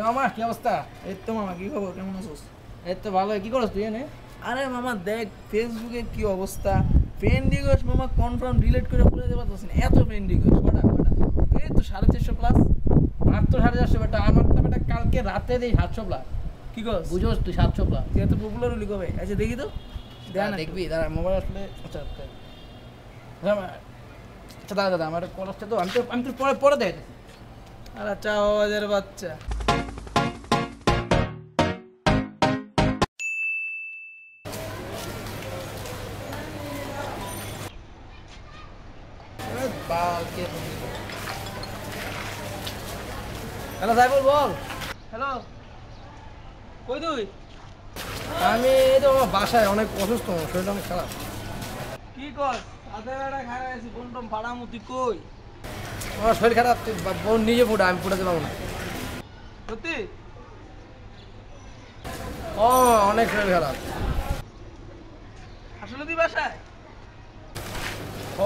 মামা কি অবস্থা? এই তো মামা, কি খবর, কেমন আছিস? এই তো ভালো। কি করছ তুই এনে? আরে মামা দেখ ফেসবুকে কি অবস্থা, ফ্রেন্ড রিকোয়েস্ট মামা কনফার্ম ডিলিট করে খুলে দেওয়া যাচ্ছে না, এত ফ্রেন্ড রিকোয়েস্ট। কটা? এই তো 450 প্লাস। মাত্র 450 বেটা। আমার তো বেটা কালকে রাতে দেই 700 প্লাস। কি কস? বুঝোস তুই 700 প্লাস? তুই এত পপুলার হলি কবে? আচ্ছা দেখি তো, দেখ না দেখবি দাঁড়া মোবাইল আসলে। আচ্ছা আচ্ছা দাদা আমার কল আসছে তো, আমি তো পরে পরে দেখ। আর আচ্ছা আওয়াজের বাচ্চা। হ্যালো সাইফুল বল। হ্যালো, কই তুই? আমি এই তো আমার বাসায় অনেক অসুস্থ, শরীরটা অনেক খারাপ। কি কস? আধা বেড়া খারাপ আছি, ফোন টোন ফাড়ামু, তুই কই? আমার শরীর খারাপ, তুই বোন নিজে ফুটা, আমি ফুটাতে পারবো না। সত্যি? ও অনেক শরীর খারাপ। আসলে তুই বাসায়?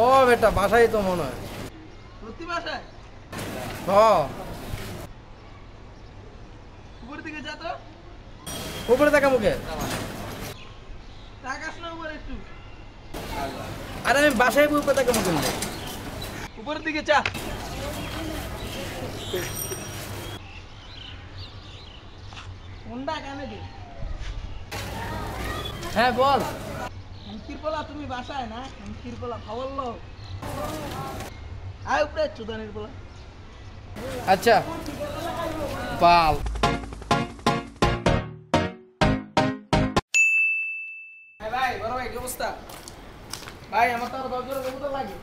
ও বেটা বাসায় তো মনে হয়। সত্যি বাসায়? হ উপরের দিকে যা তো। উপরে দেখা মুখে। তাকাস না উপরে একটু। আরে আমি বাসায় উপরে দেখা মুখে নেই। উপরের দিকে যা। ফোনটা কানে দে। হ্যাঁ বল। কিরপলা তুমি বাসায় না? কিরপলা খাওয়াল্লো। আয় উপরে চুদানির পোলা। আচ্ছা বাল। ভাই বড় ভাই কি অবস্থা? ভাই আমার তো আরো 10 জোড়া কবুতর লাগে।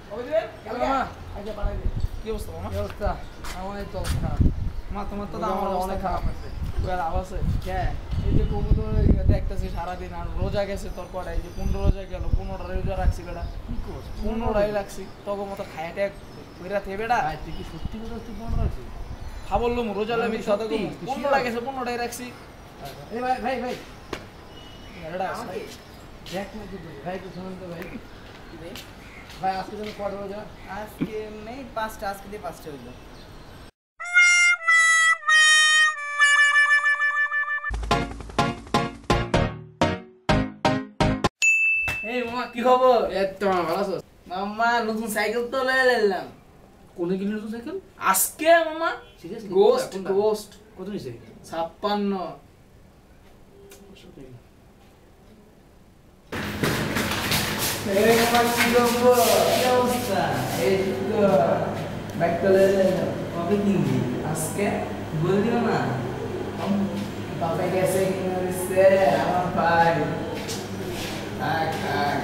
কবে দিবেন? মামা আচ্ছা পাঠাই দে। কি অবস্থা মামা? কি অবস্থা? আমার এই তো খারাপ। তোমার তো আমার আমার অনেক অনেক খারাপ খারাপ আছে। তোর আওয়াজ আছে? হ্যাঁ, এই যে কবুতর দেখতেছি সারাদিন, আর রোজা গেছে তোর কটা, এই যে 15 রোজা গেল, 15টা রোজা রাখছি বেটা। কি করছ? 15টাই রাখছি, তখন মতো খাইটা কইরা থে বেটা। ভাই তুই কি সত্যি কথা তুই মনে রাখছিস? খা বললাম রোজা লাগি আমি সাথে সত্যি, কম তুই 15টা sure? গেছে, 15টাই রাখছি। এই ভাই ভাই ভাই এটা আছে ভাই। দেখ না কি বলি। ভাই একটু শুনুন তো ভাই। ভাই আজকে তুমি কটা রোজা? আজকে নেই 5টা, আজকে দিয়ে 5টা হইলো। এই মামা কি খবর? এই তো মামা ভালো আছো? মামা নতুন সাইকেল তো লয়ে নিলাম কোনে কিনলি নতুন সাইকেল? আজকে মামা। সিরিয়াসলি? গোস্ট গোস্ট কত নিছে? 56। এই মামা কি খবর? কি অবস্থা? এই তো বাইক তো লয়ে নিলাম। কবে কিনবি? আজকে বলে দিও না। বাবা গেছে কিনে দিচ্ছে আমার ভাই। থাক থাক।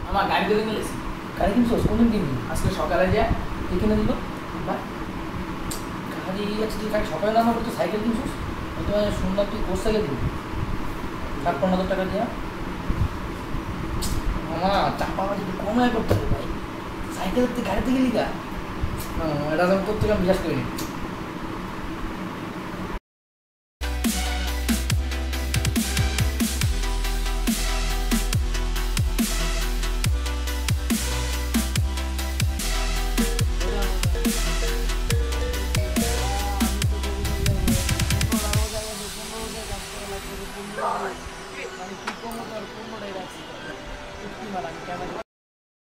আমার গাড়ি করে নিয়েছি। গাড়ি কিনছস? কোনদিন কিনবি? আজকে সকালে যা কে কিনে দিল? বাহ গাড়ি আছে তুই গাড়ি সকালে নামার তো সাইকেল কিনছস? আমি তো শুনলাম তুই কোর্স সাইকেল কিনবি 50,000 টাকা দিয়া। মামা চাপা বাড়ি একটু কম আয় করতে হবে ভাই। সাইকেলের তুই গাড়িতে গেলি গা? না এটা আমি করতে বিশ্বাস করিনি।